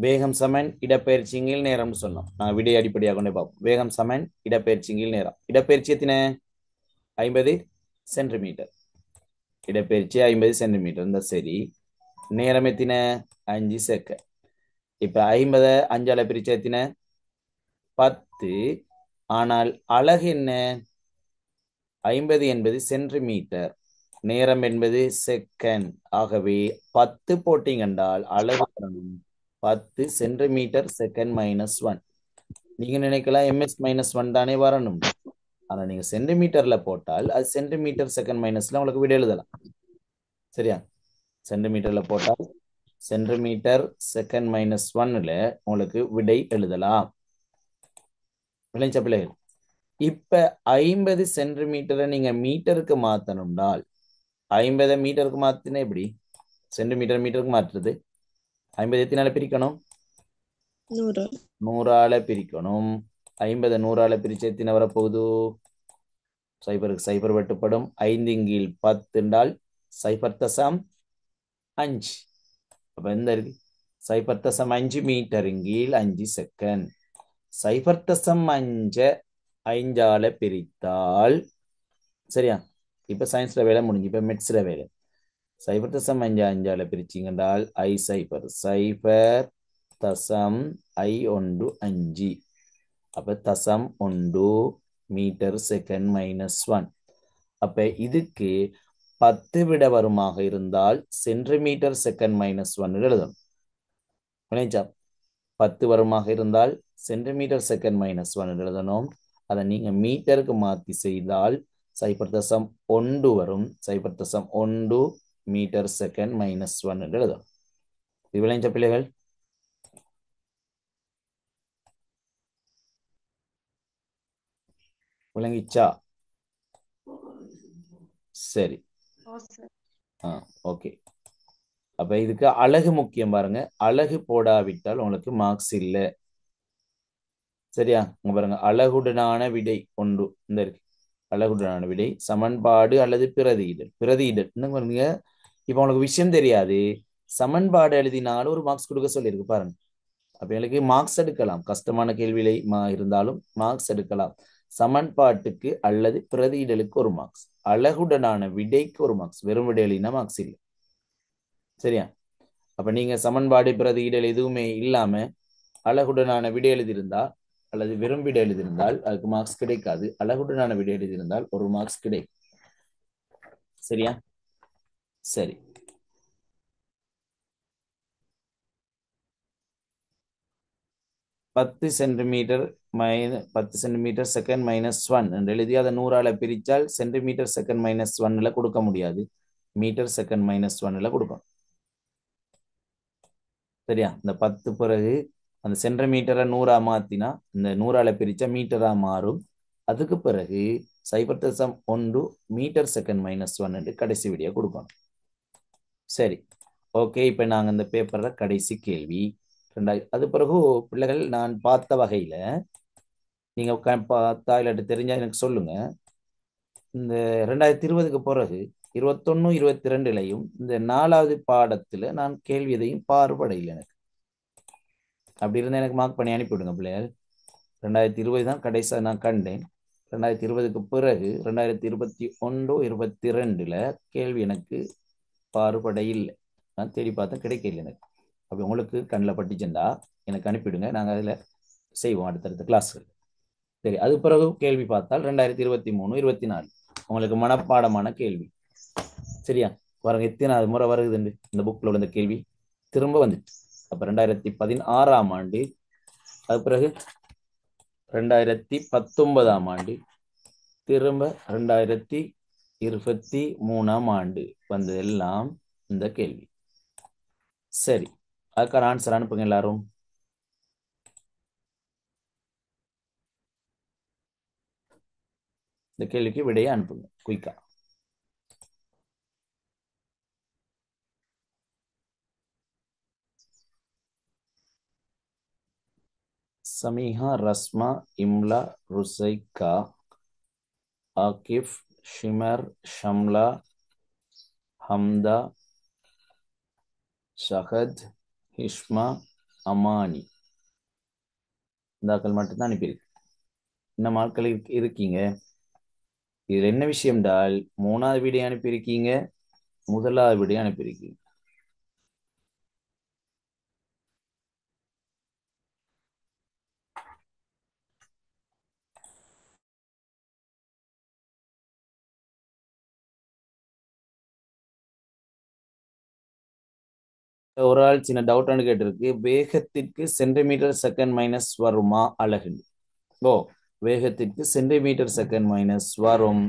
வேகம் சமன் இடப்பெயர்ச்சியின் நேரம்னு சொன்னோம். நான் விடை அடிப்படையாக கொண்டே பார்ப்போம். வேகம் சமன் இடப்பெயர்ச்சியின் நேரம். இடப்பெயர்ச்சி எத்தனை? 50 சென்டிமீட்டர். இடப்பெயர்ச்சி 50 சென்டிமீட்டர் இருந்தா சரி. நேரம் எத்தனை? 5 செகண்ட். இப்ப 50 5ஆல பிரிச்சா எத்தனை? 10. ஆனால் அலகு என்ன? 50 என்பது சென்டிமீட்டர், நேரம் என்பது செகண்ட். ஆகவே 10 போட்டிங் என்றால் அலகு 10 சென்டிமீட்டர் செகண்ட் -1. நீங்க நினைக்கலாம் ms-1 தானே வரணும். ஆனா நீங்க சென்டிமீட்டர்ல போட்டால் அது சென்டிமீட்டர் செகண்ட் மைனஸ்ல உங்களுக்கு விட எழுதலாம். சரியா? சென்டிமீட்டர்ல போட்டால் சென்டிமீட்டர் செகண்ட் -1ல உங்களுக்கு விடை எழுதலாம். விளைஞ்ச பிள்ளைகள், இப்ப 50 சென்டிமீட்டரை நீங்க மீட்டருக்கு மாத்தணும்னால் 50 மீட்டருக்கு மாத்தினா எப்படி? சென்டிமீட்டர் மீட்டருக்கு மாற்றுறது 50 எத்தனால பிரிக்கணும்? 100. 100ஆல பிரிக்கணும். 50 100ஆல பிரிச்சு எத்தனை வரப்போகுது? சைபருக்கு சைபர் வெட்டுப்படும். 5/10 என்றால் 0.5. அப்ப எந்த இருக்கு? 0.5 மீட்டர்/5 செகண்ட். 0.5 5ஆல பிரித்தால் சரியா? இப்ப சயின்ஸ்ல வேலை முடிஞ்சு, இப்ப மெட்ஸ்ல வேலை. 0.5 5ஆல பிரிச்சிங்கன்றால் I0.0.5. அப்ப தசம் 1 மீட்டர் செகண்ட் -1. அப்ப இதுக்கு 10 விட வருமாக இருந்தால் சென்டிமீட்டர் செகண்ட் -1 எழுதணும். 10 வருமாக இருந்தால் சென்டிமீட்டர் செகண்ட் -1 எழுதணும். அதை நீங்க மீட்டருக்கு மாத்தி செய்தால் 0.1 வரும். 0.1 மீட்டர் செகண்ட் -1 எழுதணும். இது விளைஞ்ச பிள்ளைகள்? விளங்கிச்சா? சரி. ஓகே. அப்ப இதுக்கு அழகு முக்கியம் பாருங்க. அழகு போடாவிட்டால் உங்களுக்கு மார்க்ஸ் இல்லை. சரியா? இங்க பாருங்க, அழகுடனான விடை ஒன்று இந்த இருக்கு. அழகுடனான விடை சமன்பாடு அல்லது பிரதியிடல். பிரதியிடல் பாருங்க. இப்ப உங்களுக்கு விஷயம் தெரியாது, சமன்பாடு எழுதினாலும் ஒரு மார்க்ஸ் கொடுக்க சொல்லியிருக்கு பாருங்க. அப்ப எனக்கு மார்க்ஸ் எடுக்கலாம், கஷ்டமான கேள்வியில இருந்தாலும் மார்க்ஸ் எடுக்கலாம். சமன்பாட்டுக்கு அல்லது பிரதியிடலுக்கு ஒரு மார்க்ஸ், அழகுடனான விடைக்கு ஒரு மார்க்ஸ், வெறும் விடை எழுதினா மார்க்ஸ் இல்லை. சரியா? அப்ப நீங்க சமன்பாடு பிரதியிடல் எதுவுமே இல்லாம அழகுடனான விடை எழுதியிருந்தா அல்லது வெறும் விடை எழுதியிருந்தால் அதுக்கு மார்க்ஸ் கிடைக்காது. அழகுடனான விடை எழுதியிருந்தால் ஒரு மார்க்ஸ் கிடைக்கும். சரியா? சரி. பத்து சென்டிமீட்டர் செகண்ட் -1 என்று எழுதி அதை 100ஆல பிரிச்சால் சென்டிமீட்டர் செகண்ட் -1ல கொடுக்க முடியாது, மீட்டர் செகண்ட் -1ல கொடுக்கணும். சரியா? இந்த 10 பிறகு அந்த சென்டிமீட்டரை 100ஆ மாத்தினா இந்த 100ஆல பிரிச்சா மீட்டரா மாறும். அதுக்கு பிறகு 0.1 மீட்டர் செகண்ட் -1 என்று கடைசி விடையை கொடுக்கணும். சரி, ஓகே. இப்ப நாங்க இந்த பேப்பர்ல கடைசி கேள்வி அது பிறகு பிள்ளைகள் நான் பார்த்த வகையில நீங்க பார்த்தா இல்லாட்டி தெரிஞ்சா எனக்கு சொல்லுங்க. இந்த 2020க்கு பிறகு 21 22லையும் இந்த 4வது பாடத்துல நான் கேள்வி எதையும் பாடுபடையில் எனக்கு. அப்படி இருந்தா எனக்கு மார்க் பண்ணி அனுப்பிவிடுங்க பிள்ளைகள். 2020 தான் கடைசியாக நான் கண்டேன். 2020க்கு பிறகு 2021 22ல கேள்வி எனக்கு பாறுபட இல்லை. நான் தேடி பார்த்தேன், கிடைக்கல எனக்கு. அப்படி உங்களுக்கு கண்ணில் பட்டுச்சுண்டா எனக்கு அனுப்பிவிடுங்க, நாங்கள் அதில் செய்வோம் அடுத்தடுத்த கிளாஸ்கள். சரி, அது பிறகு கேள்வி பார்த்தால் 2023 24 உங்களுக்கு மனப்பாடமான கேள்வி. சரியா? பாருங்க எத்தனாவது முறை வருகுதுண்டு இந்த புக்கில் உள்ள இந்த கேள்வி திரும்ப வந்துட்டு. அப்ப 2016ஆம் ஆண்டு, அது பிறகு 2019ஆம் ஆண்டு, திரும்ப 2023ஆம் ஆண்டு வந்ததெல்லாம் இந்த கேள்வி. சரி, அதுக்கான ஆன்சர் அனுப்புங்க எல்லாரும். இந்த கேள்விக்கு விடையை அனுப்புங்க குயிக்கா. சமீஹா, ரஸ்மா, இம்லா, ருசைகா, ஆகிஃப், ஷிமர், ஷம்லா, ஹம்தா, ஷஹத், ஹிஷ்மா, அமானி இந்த ஆட்கள் மட்டும்தான் அனுப்பியிருக்கு. இன்னும் ஆட்கள் இருக்கீங்க. இதுல என்ன விஷயம் என்றால் 3வது வீடியோ அனுப்பியிருக்கீங்க, முதலாவது வீடியோ அனுப்பியிருக்கீங்க. ஒரு ஆள் சின்ன டவுட்டானு கேட்டிருக்கு, வேகத்திற்கு சென்டிமீட்டர் செகண்ட் மைனஸ் வருமா அலகு? ஓ, வேகத்திற்கு சென்டிமீட்டர் செகண்ட் மைனஸ் வரும்,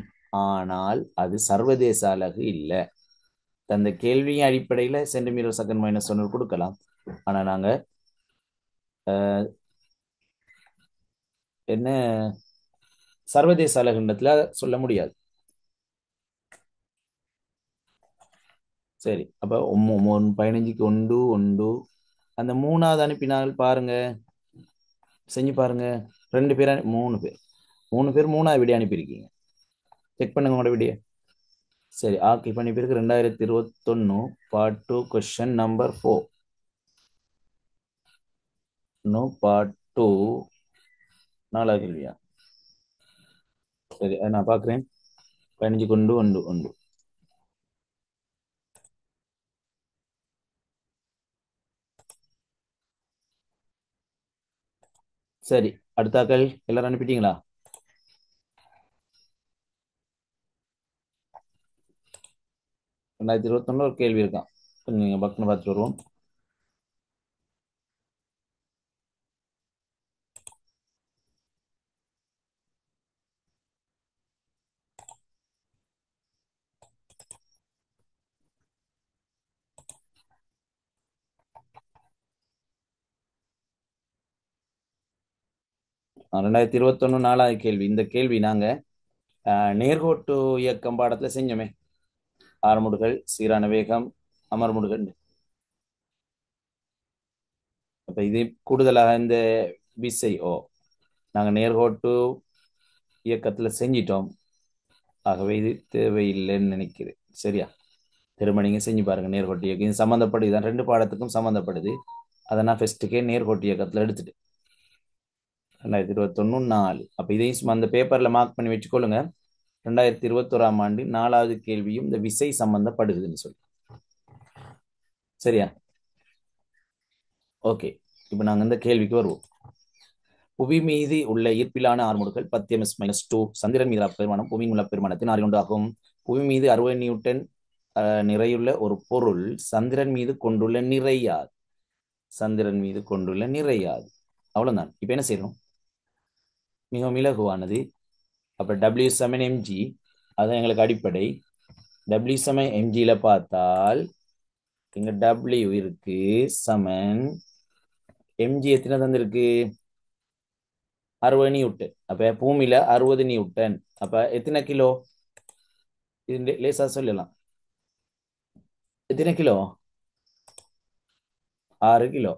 ஆனால் அது சர்வதேச அலகு இல்லை. அந்த கேள்வியின் அடிப்படையில சென்டிமீட்டர் செகண்ட் மைனஸ் ஒன்று கொடுக்கலாம். ஆனா நாங்க என்ன சர்வதேச அலகுன்றதுல சொல்ல முடியாது. சரி, அப்ப 15க்கு 1 1 அந்த 3வது அனுப்பினால் பாருங்க, செஞ்சு பாருங்க. 2 பேர் 3 பேர் 3வது வீடியோ அனுப்பியிருக்கீங்க. செக் பண்ணுங்க உங்களோட வீடியோ. சரி, ஆக்கி பண்ணி பிறகு 2021 பார்ட் 2 கொஸ்டின் நம்பர் 4. இன்னும் பார்ட் 2 4வது கேள்வியா? சரி, அதை நான் பார்க்குறேன். 15க்கு 1 1 1. சரி, அடுத்தாக்கள் எல்லாரும் அனுப்பிட்டீங்களா? ரெண்டாயிரத்தி 21 ஒரு கேள்வி இருக்கான், கொஞ்சம் நீங்க பக்கம்னு பார்த்துட்டு வருவோம். ரெண்டாயிரத்தி 21 4வது கேள்வி. இந்த கேள்வி நாங்க நேர்கோட்டு இயக்கம் பாடத்துல செஞ்சோமே. ஆறுமுடுகள், சீரான வேகம், அமர்முடுகள். அப்ப இது கூடுதலாக இந்த விசை நாங்க நேர்கோட்டு இயக்கத்துல செஞ்சிட்டோம். ஆகவே இது தேவையில்லைன்னு நினைக்கிறேன். சரியா? திரும்ப நீங்க செஞ்சு பாருங்க. நேர்கோட்டு இயக்கம் இது சம்மந்தப்படுது, தான் 2 பாடத்துக்கும் சம்மந்தப்படுது. அதை நான் ஃபர்ஸ்ட்டுக்கே நேர்கோட்டு இயக்கத்துல எடுத்துட்டு 2021 4. அப்ப இதையும் அந்த பேப்பர்ல மார்க் பண்ணி வச்சுக்கொள்ளுங்க. 2021ஆம் ஆண்டு 4வது கேள்வியும் இந்த விசை சம்பந்தப்படுதுன்னு சொல்லி. சரியா? ஓகே, இப்ப நாங்க இந்த கேள்விக்கு வருவோம். புவி மீது உள்ள ஈர்ப்பிலான ஆர்முடுகள் 10 - 2. சந்திரன் மீது பெருமானம் புவியின் உள்ள பெருமானத்தின் 6 ஆகும். புவி மீது 60 நியூட்டன் நிறையுள்ள ஒரு பொருள் சந்திரன் மீது கொண்டுள்ள நிறையாது. சந்திரன் மீது கொண்டுள்ள நிறையாது. அவ்வளவுதான். இப்ப என்ன செய்யணும்? மிகவும் இலகுவானது. அப்ப W சமன் mg, அது எங்களுக்கு அடிப்படை. W சமன் mgல பார்த்தால் இங்க W இருக்கு சமன் mg எத்தனை தந்திருக்கு? 60 நியூட்டன். அப்ப பூமியில 60 நியூட்டன். அப்ப எத்தனை கிலோ? இது லேசா சொல்லலாம். எத்தனை கிலோ? 6 கிலோ.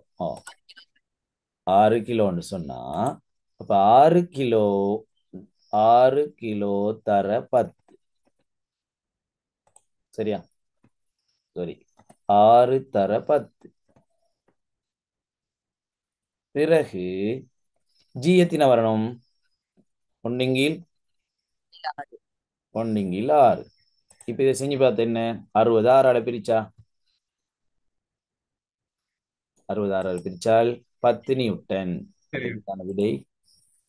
6 கிலோன்னு சொன்னா அப்ப 6 கிலோ 6 கிலோ தர 10. சரியா? சரி, 6 தர 10. பிறகு ஜி எத்தனை வரணும்? 1/6 1/6. இப்ப இதை செஞ்சு பார்த்த என்ன? 60 6ஆல பிரிச்சா 60 6ஆல் பிரிச்சால் 10 நியூட்டன். இதுக்கான விடை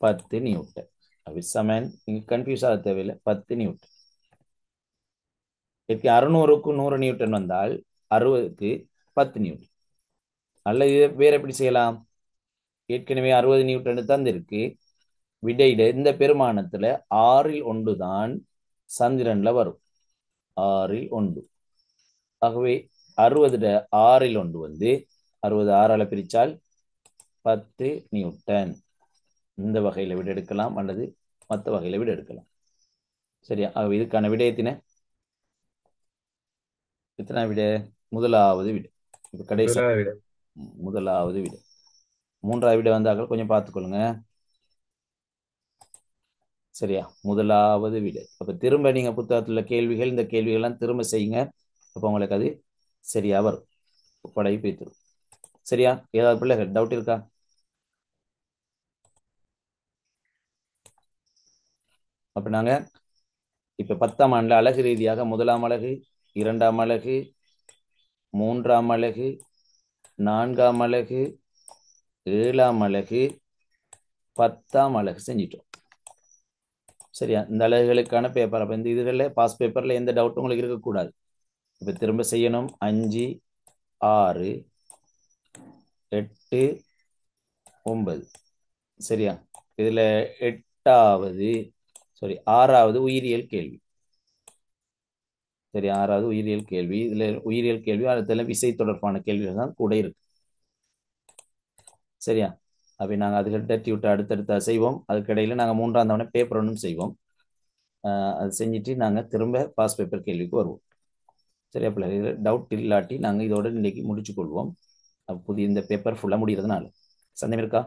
10 நியூட்டன். அப்படி சமன், நீங்க கன்ஃபியூஸ் ஆக தேவையில்லை, 10 நியூட்டன். இதுக்கு 600க்கு 100 நியூட்டன் வந்தால் 60க்கு 10 நியூட்டன். அல்ல, இது வேற எப்படி செய்யலாம்? ஏற்கனவே 60 நியூட்டன் தந்திருக்கு. விடையிட இந்த பெருமானத்துல 6ல் 1 தான் சந்திரன்ல வரும். 6ல் 1. ஆகவே 60 6ல் 1 வந்து 60 6ஆல பிரிச்சால் 10 நியூட்டன். இந்த வகையில விட எடுக்கலாம் அல்லது மற்ற வகையில விட எடுக்கலாம். சரியா? ஆகவே இதுக்கான விடை எத்தனை விட? முதலாவது விட. இப்ப கடைசி முதலாவது விட. 3வது விட வந்தார்கள், கொஞ்சம் பார்த்துக்கொள்ளுங்க. சரியா? முதலாவது விட. அப்ப திரும்ப நீங்க புத்தகத்துல கேள்விகள், இந்த கேள்விகள் எல்லாம் திரும்ப செய்யுங்க. அப்ப உங்களுக்கு அது சரியா வரும். படை பேத்துரும். சரியா? ஏதாவது பிள்ளைகள் டவுட் இருக்கா? அப்ப நாங்க இப்ப 10ஆம் ஆண்டுல அலகு ரீதியாக 1ஆம் அலகு, 2ஆம் அலகு, 3ஆம் அலகு, 4ஆம் அலகு, 7ஆம் அலகு, 10ஆம் அலகு செஞ்சிட்டோம். சரியா? இந்த அலகுகளுக்கான பேப்பர் அப்ப இந்த இதுகளில் பாஸ் பேப்பர்ல எந்த டவுட்டும் உங்களுக்கு இருக்கக்கூடாது. இப்ப திரும்ப செய்யணும். 5, 6, 8, 9. சரியா? இதுல 8வது சாரி 6வது உயிரியல் கேள்வி. சரி, 6வது உயிரியல் கேள்வி. இதுல உயிரியல் கேள்வி அடுத்த விசை தொடர்பான கேள்விகள் தான் கூட இருக்கு. சரியா? அப்ப நாங்கள் அதுக்கிட்ட டியூட்டர் அடுத்தடுத்த செய்வோம். அதுக்கிடையில நாங்கள் 3ஆம் தவணை பேப்பர் ஒன்றும் செய்வோம். அது செஞ்சுட்டு நாங்கள் திரும்ப பாஸ் பேப்பர் கேள்விக்கு வருவோம். சரியா பிள்ளை? டவுட் இல்லாட்டி நாங்கள் இதோட இன்னைக்கு முடிச்சு கொள்வோம். புதிய இந்த பேப்பர் ஃபுல்லாக முடிகிறதுனால சந்தேகம் இருக்கா?